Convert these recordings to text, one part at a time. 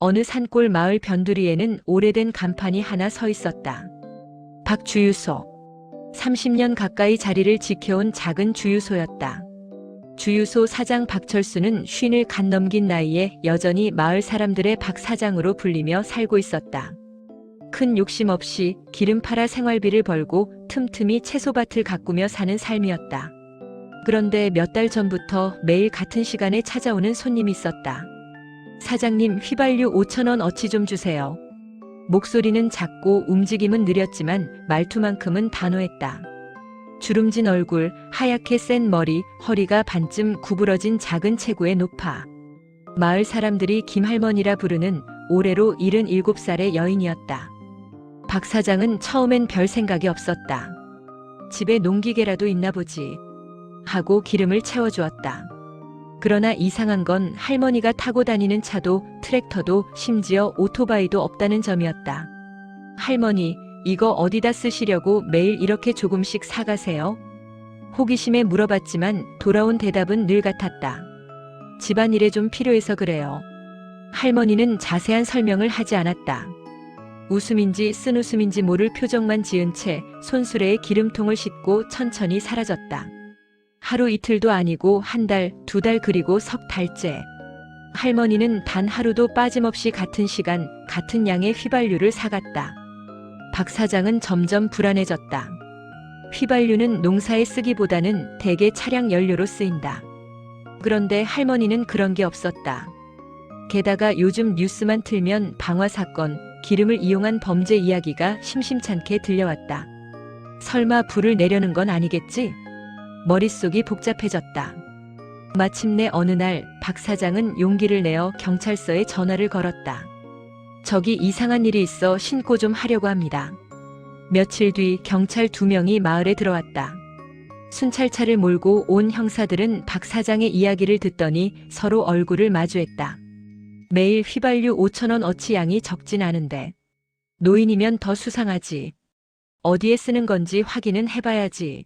어느 산골 마을 변두리에는 오래된 간판이 하나 서 있었다. 박주유소. 30년 가까이 자리를 지켜온 작은 주유소였다. 주유소 사장 박철수는 쉰을 간 넘긴 나이에 여전히 마을 사람들의 박 사장으로 불리며 살고 있었다. 큰 욕심 없이 기름 팔아 생활비를 벌고 틈틈이 채소밭을 가꾸며 사는 삶이었다. 그런데 몇 달 전부터 매일 같은 시간에 찾아오는 손님이 있었다. 사장님, 휘발유 5,000원 어치 좀 주세요. 목소리는 작고 움직임은 느렸지만 말투만큼은 단호했다. 주름진 얼굴, 하얗게 센 머리, 허리가 반쯤 구부러진 작은 체구의 노파. 마을 사람들이 김할머니라 부르는 올해로 77살의 여인이었다. 박 사장은 처음엔 별 생각이 없었다. 집에 농기계라도 있나 보지 하고 기름을 채워주었다. 그러나 이상한 건 할머니가 타고 다니는 차도 트랙터도 심지어 오토바이도 없다는 점이었다. 할머니, 이거 어디다 쓰시려고 매일 이렇게 조금씩 사가세요? 호기심에 물어봤지만 돌아온 대답은 늘 같았다. 집안일에 좀 필요해서 그래요. 할머니는 자세한 설명을 하지 않았다. 웃음인지 쓴웃음인지 모를 표정만 지은 채 손수레에 기름통을 싣고 천천히 사라졌다. 하루 이틀도 아니고 한 달, 두 달 그리고 석 달째. 할머니는 단 하루도 빠짐없이 같은 시간, 같은 양의 휘발유를 사갔다. 박 사장은 점점 불안해졌다. 휘발유는 농사에 쓰기보다는 대개 차량 연료로 쓰인다. 그런데 할머니는 그런 게 없었다. 게다가 요즘 뉴스만 틀면 방화 사건, 기름을 이용한 범죄 이야기가 심심찮게 들려왔다. 설마 불을 내려는 건 아니겠지? 머릿속이 복잡해졌다. 마침내 어느 날 박 사장은 용기를 내어 경찰서에 전화를 걸었다. 저기 이상한 일이 있어 신고 좀 하려고 합니다. 며칠 뒤 경찰 2명이 마을에 들어왔다. 순찰차를 몰고 온 형사들은 박 사장의 이야기를 듣더니 서로 얼굴을 마주했다. 매일 휘발유 5,000원 어치 양이 적진 않은데 노인이면 더 수상하지. 어디에 쓰는 건지 확인은 해봐야지.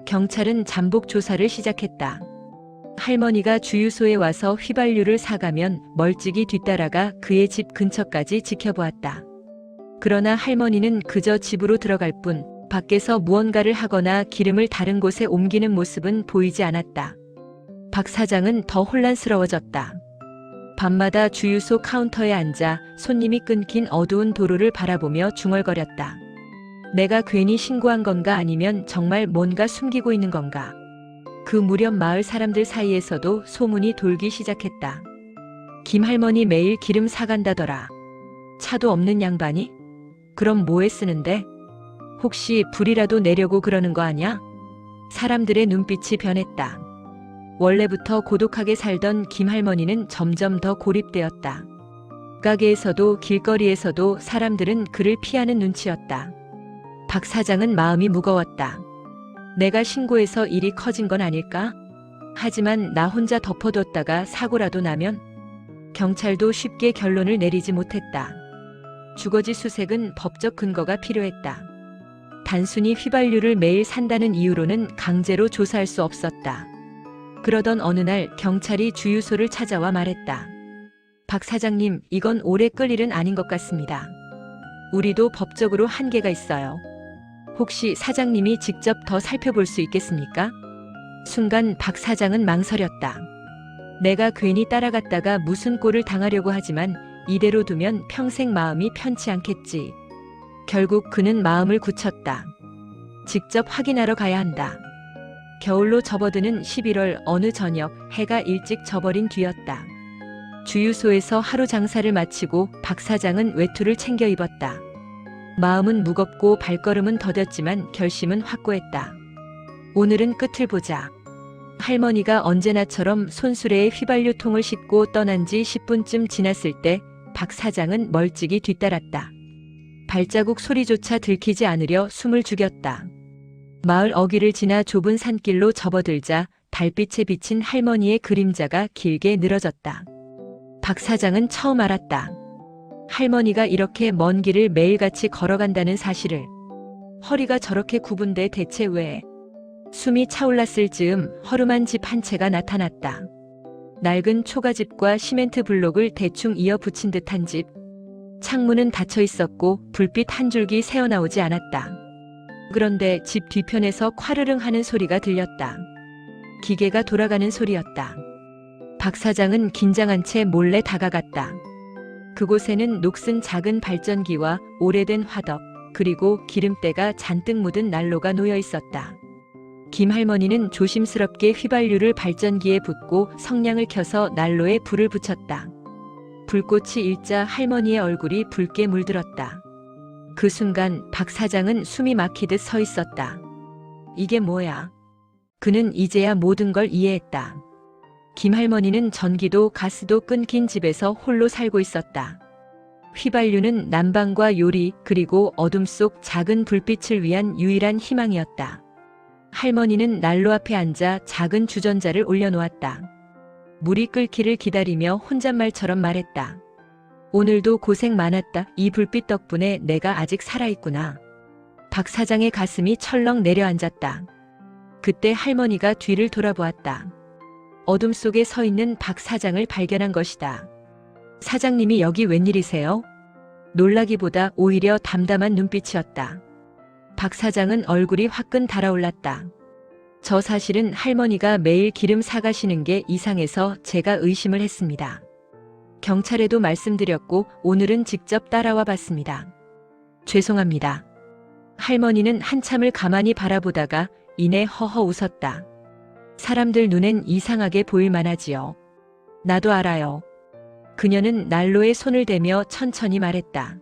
경찰은 잠복 조사를 시작했다. 할머니가 주유소에 와서 휘발유를 사가면 멀찍이 뒤따라가 그의 집 근처까지 지켜보았다. 그러나 할머니는 그저 집으로 들어갈 뿐 밖에서 무언가를 하거나 기름을 다른 곳에 옮기는 모습은 보이지 않았다. 박 사장은 더 혼란스러워졌다. 밤마다 주유소 카운터에 앉아 손님이 끊긴 어두운 도로를 바라보며 중얼거렸다. 내가 괜히 신고한 건가 아니면 정말 뭔가 숨기고 있는 건가. 그 무렵 마을 사람들 사이에서도 소문이 돌기 시작했다. 김할머니 매일 기름 사간다더라. 차도 없는 양반이? 그럼 뭐에 쓰는데? 혹시 불이라도 내려고 그러는 거 아냐? 사람들의 눈빛이 변했다. 원래부터 고독하게 살던 김할머니는 점점 더 고립되었다. 가게에서도 길거리에서도 사람들은 그를 피하는 눈치였다. 박 사장은 마음이 무거웠다. 내가 신고해서 일이 커진 건 아닐까? 하지만 나 혼자 덮어뒀다가 사고라도 나면? 경찰도 쉽게 결론을 내리지 못했다. 주거지 수색은 법적 근거가 필요했다. 단순히 휘발유를 매일 산다는 이유로는 강제로 조사할 수 없었다. 그러던 어느 날 경찰이 주유소를 찾아와 말했다. 박 사장님, 이건 오래 끌 일은 아닌 것 같습니다. 우리도 법적으로 한계가 있어요. 혹시 사장님이 직접 더 살펴볼 수 있겠습니까? 순간 박 사장은 망설였다. 내가 괜히 따라갔다가 무슨 꼴을 당하려고 하지만 이대로 두면 평생 마음이 편치 않겠지. 결국 그는 마음을 굳혔다. 직접 확인하러 가야 한다. 겨울로 접어드는 11월 어느 저녁 해가 일찍 져버린 뒤였다. 주유소에서 하루 장사를 마치고 박 사장은 외투를 챙겨 입었다. 마음은 무겁고 발걸음은 더뎠지만 결심은 확고했다. 오늘은 끝을 보자. 할머니가 언제나처럼 손수레에 휘발유통을 싣고 떠난 지 10분쯤 지났을 때 박 사장은 멀찍이 뒤따랐다. 발자국 소리조차 들키지 않으려 숨을 죽였다. 마을 어귀를 지나 좁은 산길로 접어들자 달빛에 비친 할머니의 그림자가 길게 늘어졌다. 박 사장은 처음 알았다. 할머니가 이렇게 먼 길을 매일같이 걸어간다는 사실을. 허리가 저렇게 굽은데 대체 왜? 숨이 차올랐을 즈음 허름한 집 한 채가 나타났다. 낡은 초가집과 시멘트 블록을 대충 이어 붙인 듯한 집. 창문은 닫혀 있었고 불빛 한 줄기 새어나오지 않았다. 그런데 집 뒤편에서 콰르릉 하는 소리가 들렸다. 기계가 돌아가는 소리였다. 박 사장은 긴장한 채 몰래 다가갔다. 그곳에는 녹슨 작은 발전기와 오래된 화덕, 그리고 기름때가 잔뜩 묻은 난로가 놓여 있었다. 김 할머니는 조심스럽게 휘발유를 발전기에 붓고 성냥을 켜서 난로에 불을 붙였다. 불꽃이 일자 할머니의 얼굴이 붉게 물들었다. 그 순간 박 사장은 숨이 막히듯 서 있었다. 이게 뭐야? 그는 이제야 모든 걸 이해했다. 김 할머니는 전기도 가스도 끊긴 집에서 홀로 살고 있었다. 휘발유는 난방과 요리 그리고 어둠 속 작은 불빛을 위한 유일한 희망이었다. 할머니는 난로 앞에 앉아 작은 주전자를 올려놓았다. 물이 끓기를 기다리며 혼잣말처럼 말했다. 오늘도 고생 많았다. 이 불빛 덕분에 내가 아직 살아있구나. 박 사장의 가슴이 철렁 내려앉았다. 그때 할머니가 뒤를 돌아보았다. 어둠 속에 서 있는 박 사장을 발견한 것이다. 사장님이 여기 웬일이세요? 놀라기보다 오히려 담담한 눈빛이었다. 박 사장은 얼굴이 화끈 달아올랐다. 저 사실은 할머니가 매일 기름 사가시는 게 이상해서 제가 의심을 했습니다. 경찰에도 말씀드렸고 오늘은 직접 따라와 봤습니다. 죄송합니다. 할머니는 한참을 가만히 바라보다가 이내 허허 웃었다. 사람들 눈엔 이상하게 보일 만하지요. 나도 알아요. 그녀는 난로에 손을 대며 천천히 말했다.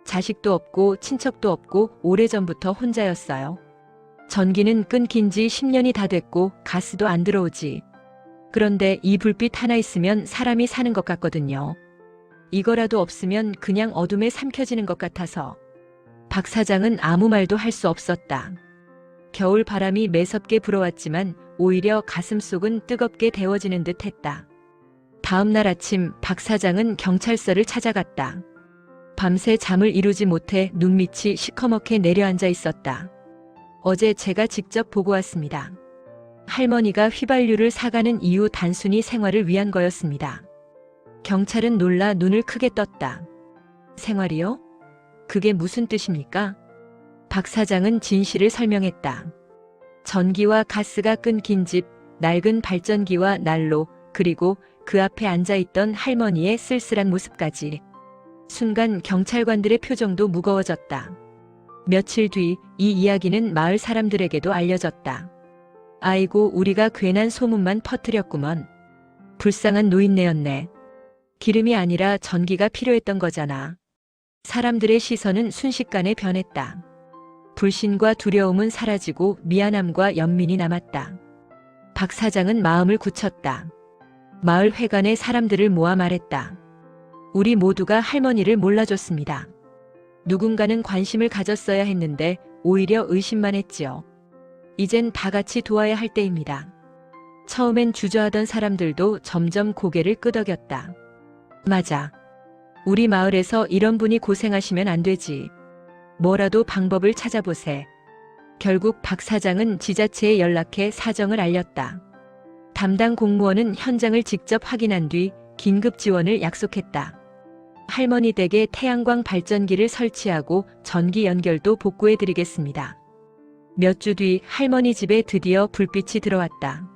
자식도 없고 친척도 없고 오래전부터 혼자였어요. 전기는 끊긴 지 10년이 다 됐고 가스도 안 들어오지. 그런데 이 불빛 하나 있으면 사람이 사는 것 같거든요. 이거라도 없으면 그냥 어둠에 삼켜지는 것 같아서. 박 사장은 아무 말도 할 수 없었다. 겨울 바람이 매섭게 불어왔지만 오히려 가슴속은 뜨겁게 데워지는 듯 했다. 다음 날 아침 박 사장은 경찰서를 찾아갔다. 밤새 잠을 이루지 못해 눈밑이 시커멓게 내려앉아 있었다. 어제 제가 직접 보고 왔습니다. 할머니가 휘발유를 사가는 이유 단순히 생활을 위한 거였습니다. 경찰은 놀라 눈을 크게 떴다. 생활이요? 그게 무슨 뜻입니까? 박 사장은 진실을 설명했다. 전기와 가스가 끊긴 집, 낡은 발전기와 난로, 그리고 그 앞에 앉아있던 할머니의 쓸쓸한 모습까지. 순간 경찰관들의 표정도 무거워졌다. 며칠 뒤 이 이야기는 마을 사람들에게도 알려졌다. 아이고, 우리가 괜한 소문만 퍼뜨렸구먼. 불쌍한 노인네였네. 기름이 아니라 전기가 필요했던 거잖아. 사람들의 시선은 순식간에 변했다. 불신과 두려움은 사라지고 미안함과 연민이 남았다. 박 사장은 마음을 굳혔다. 마을 회관에 사람들을 모아 말했다. 우리 모두가 할머니를 몰라줬습니다. 누군가는 관심을 가졌어야 했는데 오히려 의심만 했지요. 이젠 다 같이 도와야 할 때입니다. 처음엔 주저하던 사람들도 점점 고개를 끄덕였다. 맞아. 우리 마을에서 이런 분이 고생하시면 안 되지. 뭐라도 방법을 찾아보세. 결국 박 사장은 지자체에 연락해 사정을 알렸다. 담당 공무원은 현장을 직접 확인한 뒤 긴급 지원을 약속했다. 할머니 댁에 태양광 발전기를 설치하고 전기 연결도 복구해드리겠습니다. 몇 주 뒤 할머니 집에 드디어 불빛이 들어왔다.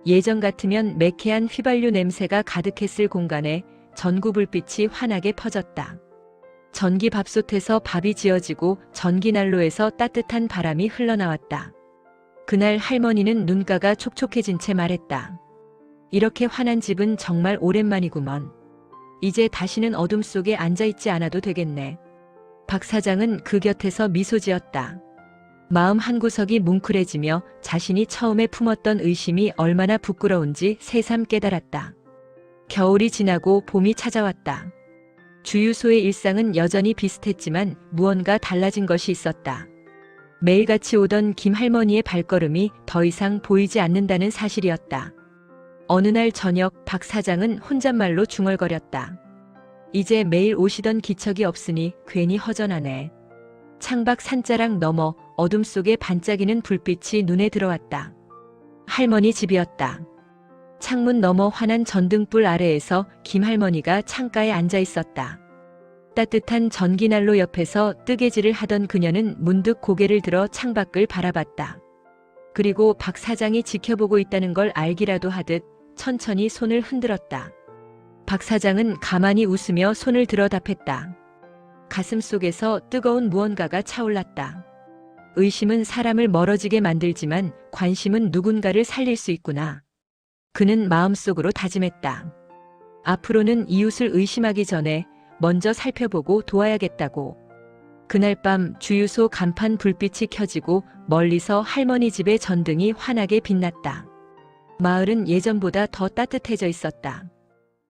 예전 같으면 매캐한 휘발유 냄새가 가득했을 공간에 전구 불빛이 환하게 퍼졌다. 전기 밥솥에서 밥이 지어지고 전기난로에서 따뜻한 바람이 흘러나왔다. 그날 할머니는 눈가가 촉촉해진 채 말했다. 이렇게 환한 집은 정말 오랜만이구먼. 이제 다시는 어둠 속에 앉아있지 않아도 되겠네. 박 사장은 그 곁에서 미소 지었다. 마음 한구석이 뭉클해지며 자신이 처음에 품었던 의심이 얼마나 부끄러운지 새삼 깨달았다. 겨울이 지나고 봄이 찾아왔다. 주유소의 일상은 여전히 비슷했지만 무언가 달라진 것이 있었다. 매일같이 오던 김 할머니의 발걸음이 더 이상 보이지 않는다는 사실이었다. 어느 날 저녁 박 사장은 혼잣말로 중얼거렸다. 이제 매일 오시던 기척이 없으니 괜히 허전하네. 창밖 산자락 너머 어둠 속에 반짝이는 불빛이 눈에 들어왔다. 할머니 집이었다. 창문 너머 환한 전등불 아래에서 김할머니가 창가에 앉아 있었다. 따뜻한 전기난로 옆에서 뜨개질을 하던 그녀는 문득 고개를 들어 창밖을 바라봤다. 그리고 박 사장이 지켜보고 있다는 걸 알기라도 하듯 천천히 손을 흔들었다. 박 사장은 가만히 웃으며 손을 들어 답했다. 가슴 속에서 뜨거운 무언가가 차올랐다. 의심은 사람을 멀어지게 만들지만 관심은 누군가를 살릴 수 있구나. 그는 마음속으로 다짐했다. 앞으로는 이웃을 의심하기 전에 먼저 살펴보고 도와야겠다고. 그날 밤 주유소 간판 불빛이 켜지고 멀리서 할머니 집의 전등이 환하게 빛났다. 마을은 예전보다 더 따뜻해져 있었다.